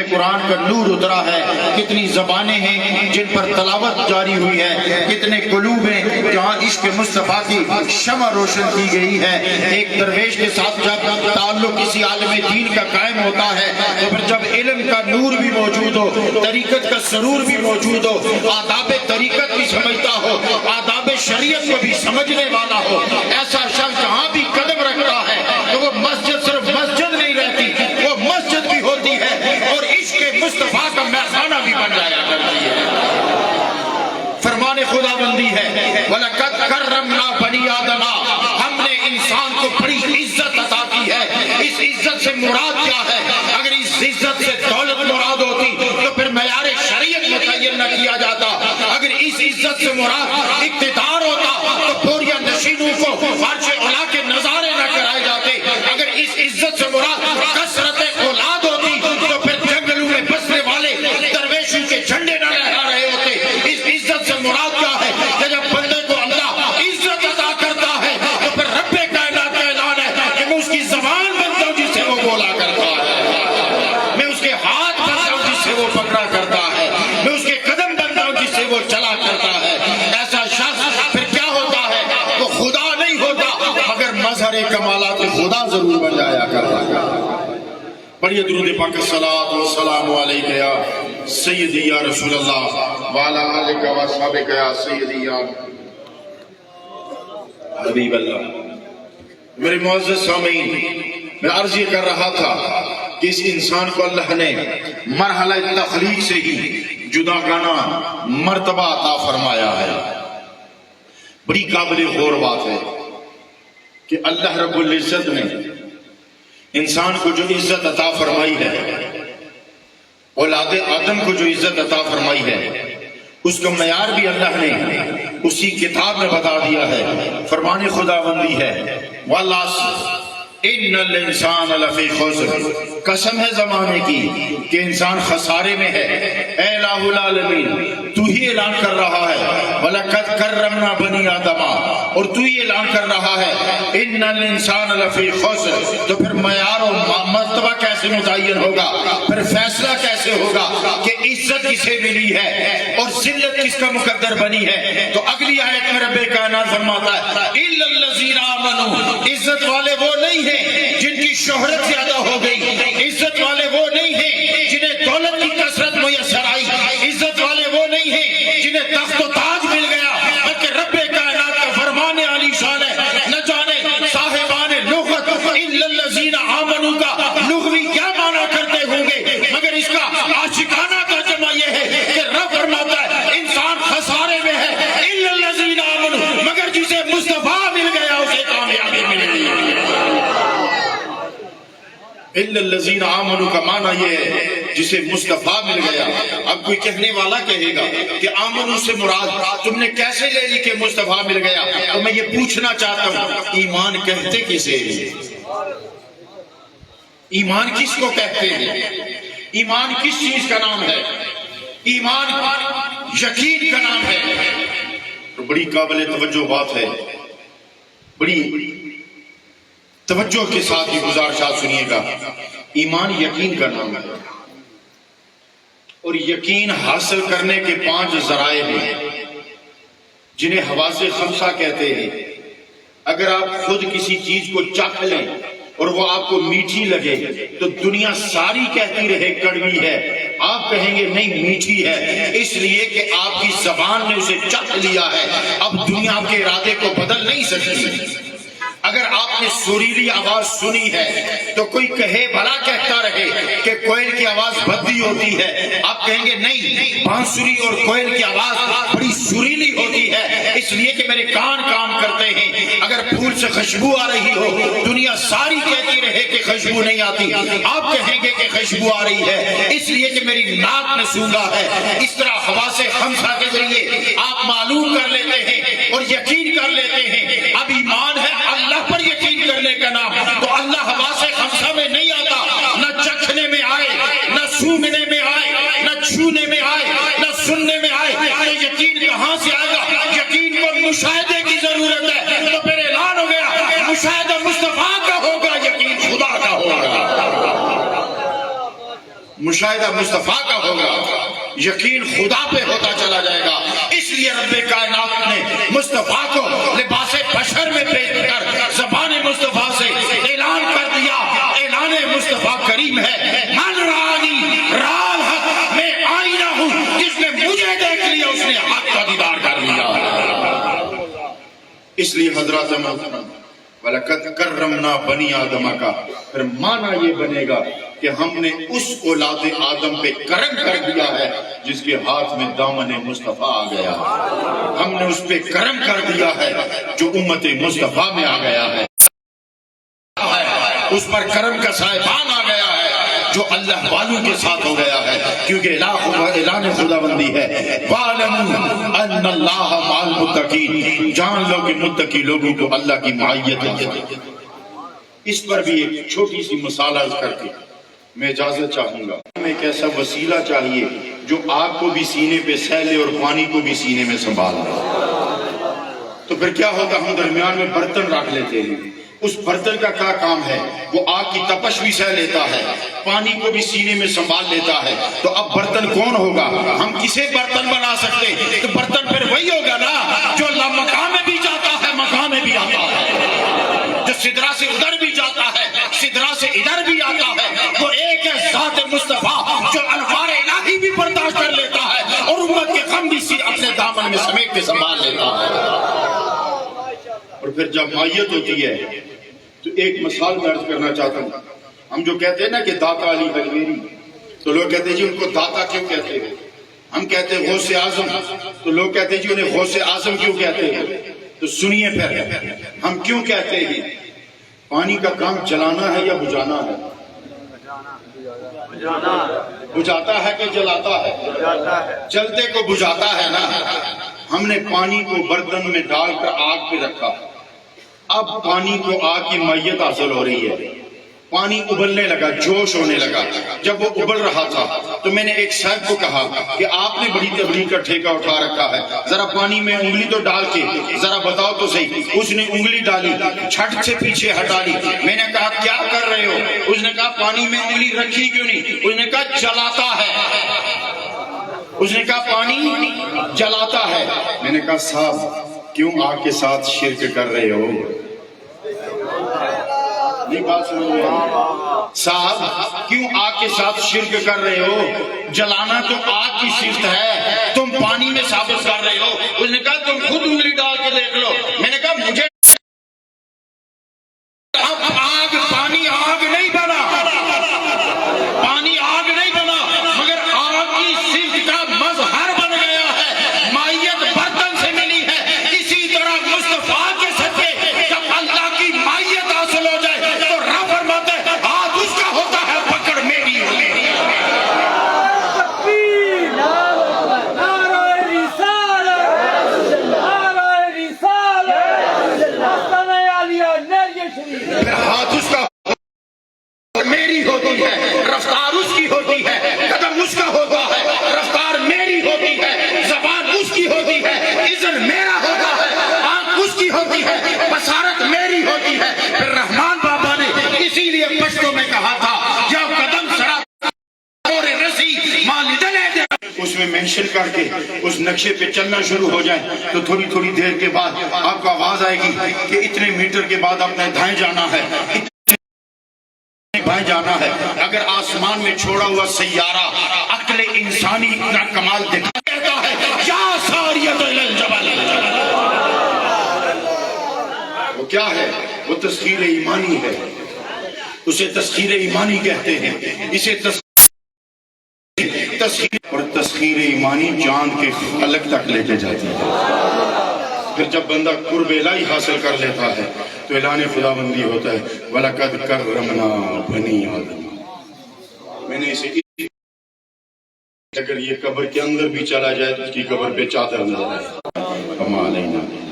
قرآن کا نور اترا ہے، کتنی زبانیں ہیں جن پر تلاوت جاری ہوئی ہے، کتنے قلوب ہیں جہاں عشق مصطفیٰ کی شمع روشن کی گئی ہے۔ ایک درویش کے ساتھ جب تعلق کسی عالم دین کا قائم ہوتا ہے تو پھر جب علم کا نور بھی موجود ہو، طریقت کا سرور بھی موجود ہو، آداب طریقت بھی سمجھتا ہو، آداب شریعت کو بھی سمجھنے والا ہو، ایسا شخص جہاں بھی قدم رکھتا ہے تو وہ مسجد صرف مسجد نہیں رہتی، وہ مسجد بھی ہوتی ہے اور عشق مصطفیٰ کا میخانہ بھی بن جایا کرتی ہے۔ فرمان خدا بندی ہے، وَلَقَدْ كَرَّمْنَا بَنِي آدَمَ، ہم نے انسان کو بڑی عزت عطا کی ہے۔ اس عزت سے مراد کیا ہے؟ اگر اس عزت سے دولت مراد ہوتی تو پھر معیار شریعت متعین نہ کیا جاتا۔ اگر اس عزت سے مراد اقتدار ہوتا تو پوریا نشینوں کو عرش علا کے نظارے نہ کرائے جاتے۔ اگر اس عزت سے مراد کثرت اولاد ہوتی تو پھر جنگلوں میں بسنے والے درویشوں کے جھنڈے نہ لہرا رہے ہوتے۔ اس عزت سے مراد کیا ہے کہ جب بندے کو اللہ عزت عطا کرتا ہے تو پھر رب کائنات کا اعلان ہے کہ میں اس کی زبان بنتا ہوں جس سے وہ بولا کرتا ہے، میں اس کے ہاتھ بنتا ہوں جس سے وہ پکڑا کرتا ہے، میں اس کے قدم بنتا ہوں جس سے وہ چلا کرتا ہے۔ ایسا شخص پھر کیا ہوتا ہے؟ وہ خدا نہیں ہوتا مگر مظہر کمالات خدا ضرور بن جایا کرتا ہے۔ پڑھیے درود پاک الصلاۃ والسلام علیک یا سیدی یا رسول اللہ وعلی آلک و اصحابک یا سیدی یا حبیب اللہ۔ میرے معزز سامعین، میں عرض یہ کر رہا تھا کہ اس انسان کو اللہ نے مرحلہ تخلیق سے ہی جدا گانا مرتبہ عطا فرمایا ہے۔ بڑی قابل غور بات ہے کہ اللہ رب العزت نے انسان کو جو عزت عطا فرمائی ہے، اولاد آدم کو جو عزت عطا فرمائی ہے، اس کا معیار بھی اللہ نے اسی کتاب میں بتا دیا ہے۔ فرمان خدا بندی ہے، وَالْعَصْرِ إِنَّ الْإِنسَانَ لَفِي خُسْرٍ، قسم ہے زمانے کی کہ انسان خسارے میں ہے۔ اے الہ العالمین، تو ہی اعلان کر رہا ہے وَلَقَدْ كَرَّمْنَا بَنِي آدَمَ، اور تو ہی اعلان کر رہا ہے إِنَّ الْإِنسَانَ لَفِي خُسْرٍ۔ تو پھر معیار و مرتبہ کیسے متعین ہوگا؟ پھر فیصلہ کیسے ہوگا کہ عزت کسے ملی ہے اور ذلت کس کا مقدر بنی ہے؟ تو اگلی آیت میں رب کائنات فرماتا ہے إِلَّا الَّذِينَ آمَنُوا، عزت والے وہ نہیں ہیں جن کی شہرت زیادہ ہو گئی، عزت والے وہ نہیں ہیں جنہیں دولت کی کثرت میسر آئی، عزت والے وہ نہیں ہیں جنہیں تخت و تاج مل گیا، بلکہ رب کائنات کا فرمان علی شان ہے۔ نہ جانے صاحبان لغت الا الذین آمنوا کا لغوی کیا مانا کرتے ہوں گے، مگر اس کا عاشقانہ ترجمہ یہ ہے کہ رب فرماتا ہے انسان خسارے میں ہے، الا الذین آمنوا، مگر جسے مصطفیٰ مل گیا اسے کامیابی مل گئی۔ الا الذین آمنوا کا معنی یہ ہے جسے مصطفیٰ مل گیا۔ اب کوئی کہنے والا کہے گا کہ آمنو سے مراد تم نے کیسے لے لی کہ مصطفیٰ مل گیا؟ تو میں یہ پوچھنا چاہتا ہوں، ایمان کہتے کسے ہیں؟ ایمان کس کو کہتے ہیں؟ ایمان کس چیز کا نام ہے؟ ایمان یقین کا نام ہے۔ تو بڑی قابل توجہ بات ہے، بڑی توجہ کے ساتھ یہ گزارشات سنیے گا۔ ایمان یقین کا نام ہے اور یقین حاصل کرنے کے 5 ذرائع ہیں جنہیں حواس خمسہ کہتے ہیں۔ اگر آپ خود کسی چیز کو چکھ لیں اور وہ آپ کو میٹھی لگے تو دنیا ساری کہتی رہے کڑوی ہے، آپ کہیں گے نہیں میٹھی ہے، اس لیے کہ آپ کی زبان نے اسے چکھ لیا ہے، اب دنیا کے ارادے کو بدل نہیں سکتی۔ اگر آپ نے سریلی آواز سنی ہے تو کوئی کہے بھلا کہتا رہے کہ کوئل کی آواز بھدی ہوتی ہے، آپ کہیں گے نہیں، بانسری اور کوئل کی آواز بڑی سریلی ہوتی ہے، اس لیے کہ میرے کان کام کرتے ہیں۔ اگر پھول سے خوشبو آ رہی ہو، دنیا ساری کہتی رہے کہ خوشبو نہیں آتی، آپ کہیں گے کہ خوشبو آ رہی ہے، اس لیے کہ میری ناک نے سونگا ہے۔ اس طرح حواس خمسہ کے ذریعے آپ معلوم کر لیتے ہیں اور یقین کر لیتے ہیں۔ اب ایمان ہے اللہ پر یقین کرنے کا نام، تو اللہ حواس خمسہ میں نہیں آتا، نہ چکھنے میں آئے، نہ سونگنے میں آئے، نہ چھونے میں آئے، نہ سننے میں آئے، تو یقین کہاں سے آئے گا؟ یقین کو مشاہدے کی ضرورت ہے۔ تو پھر اعلان ہو گیا مشاہدہ مصطفیٰ کا ہوگا، یقین خدا کا ہوگا۔ مشاہدہ مصطفیٰ کا ہوگا، یقین خدا پہ ہوتا چلا جائے گا۔ اس لیے رب کائنات نے مصطفیٰ کو لباس بشر میں بھیج کر زبان مصطفیٰ سے اعلان کر دیا، اعلان مصطفیٰ کریم ہے، من رانی رال حق، میں آئینہ ہوں، جس نے مجھے دیکھ لیا اس نے حق کا دیدار کر لیا۔ اس لیے حضرات محترم وَلَقَدْ كَرَّمْنَا بَنِي آدَمَ کا پھر معنی یہ بنے گا کہ ہم نے اس اولاد آدم پہ کرم کر دیا ہے جس کے ہاتھ میں دامن مصطفیٰ آ گیا ہے۔ ہم نے اس پہ کرم کر دیا ہے جو امت مصطفیٰ میں آ گیا ہے، اس پر کرم کا صاحبان آ گیا ہے جو اللہ والوں کے ساتھ ہو گیا ہے، کیونکہ اعلان خداوندی ہے وَاعْلَمُوا أَنَّ اللَّهَ مَعَ الْمُتَّقِينَ، جان لو کہ متقی لوگوں کو اللہ کی معیت ہے۔ اس پر بھی ایک چھوٹی سی مثال عرض کر کے میں اجازت چاہوں گا۔ ہمیں ایک ایسا وسیلہ چاہیے جو آگ کو بھی سینے پہ سہ لے اور پانی کو بھی سینے میں سنبھال لے۔ تو پھر کیا ہوتا، ہم درمیان میں برتن رکھ لیتے ہیں، اس برتن کا کیا کام ہے، وہ آگ کی تپش بھی سہ لیتا ہے، پانی کو بھی سینے میں سنبھال لیتا ہے۔ تو اب برتن کون ہوگا؟ ہم کسے برتن بنا سکتے؟ تو برتن پھر وہی ہوگا نا جو اللہ مقام میں بھی جاتا ہے، مقام میں بھی آتا ہے، جو سدرا سے ادھر بھی جاتا ہے، سدرا سے ادھر بھی آتا ہے۔ وہ ایک ہے ذات مصطفیٰ جو انوار الہی بھی برداشت کر لیتا ہے اور امت کے غم بھی اپنے دامن میں سمیٹ کے سنبھال لیتا ہے۔ اور پھر جب مائیت ہوتی ہے تو ایک مثال میں عرض کرنا چاہتا ہوں۔ ہم جو کہتے ہیں نا کہ داتا علی حجویری، تو لوگ کہتے ہیں جی ان کو داتا کیوں کہتے ہیں؟ ہم کہتے ہیں غوث اعظم، تو لوگ کہتے ہیں جی انہیں غوث اعظم کیوں کہتے ہیں؟ تو سنیے پھر ہم کیوں کہتے ہیں۔ پانی کا کام جلانا ہے یا بجھانا ہے؟ بجھاتا ہے کہ جلاتا ہے؟ جلتے کو بجھاتا ہے نا۔ ہم نے پانی کو برتن میں ڈال کر آگ پہ رکھا، اب پانی کو آگ کی مائیت حاصل ہو رہی ہے، پانی ابلنے لگا، جوش ہونے لگا۔ جب وہ ابل رہا تھا تو میں نے ایک صاحب کو کہا کہ آپ نے بڑی تبلیغ کا ٹھیکہ اٹھا رکھا ہے، ذرا پانی میں انگلی تو ڈال کے ذرا بتاؤ تو صحیح۔ اس نے انگلی ڈالی، چھٹ سے پیچھے ہٹا لی۔ میں نے کہا کیا کر رہے ہو؟ اس نے کہا پانی میں انگلی رکھی کیوں نہیں؟ اس نے کہا جلاتا ہے۔ اس نے کہا پانی جلاتا ہے۔ میں نے کہا صاحب کیوں آگ کے ساتھ شرک کر رہے ہو؟ یہ بات سمجھ رہے ہیں صاحب، کیوں آگ کے ساتھ شرک کر رہے ہو؟ جلانا تو آگ کی صفت ہے، تم پانی میں ثابت کر رہے ہو۔ اس نے کہا تم خود انگلی ڈال کے دیکھ لو۔ میں نے کہا مجھے اب آگ پانی آگ نہیں بنا، پانی آگ نہیں بنا، مگر آگ کی صفت کا مظہر بن گیا ہے۔ مائیت برتن سے ملی ہے، اسی طرح مصطفیٰ کے صدقے جب اللہ کی مائیت حاصل ہو جائے تو رب فرماتے ہیں ہاتھ اس کا ہوتا ہے، پکڑ میری ہوتی ہے۔ ہاتھ اس کا میری ہوتی ہے، رفتار اس کی ہوتی ہے، قدم اس کا ہوتا ہے، رفتار میری ہوتی ہے، زبان اس کی ہوتی ہے، اذن میرا ہوتا ہے، آنکھ اس کی ہوتی ہے، بصارت میری ہوتی ہے۔ پھر رحمان بابا نے اسی لیے پشتوں میں کہا تھا یا قدم سرا اور رسی مالدنے دے، اس میں مینشن کر کے اس نقشے پہ چلنا شروع ہو جائیں تو تھوڑی تھوڑی دیر کے بعد آپ کو آواز آئے گی کہ اتنے میٹر کے بعد آپ نے دائیں جانا ہے، بائیں جانا ہے۔ اگر آسمان میں چھوڑا ہوا سیارہ عقل انسانی اتنا کمال دکھا کہتا ہے یا ساریت الجبل، وہ کیا ہے؟ وہ تسخیر ایمانی ہے، اسے تسخیر ایمانی کہتے ہیں، اسے تسخیر اور تسخیر ایمانی چاند کے فلک تک لے کے جاتی ہے۔ پھر جب بندہ قرب الہی حاصل کر لیتا ہے تو اعلان خداوندی ہوتا ہے وَلَقَدْ كَرَّمْنَا بَنِي آدَمَ۔ میں نے اسے اگر یہ قبر کے اندر بھی چلا جائے تو اس کی قبر پہ چادر نظر آئے۔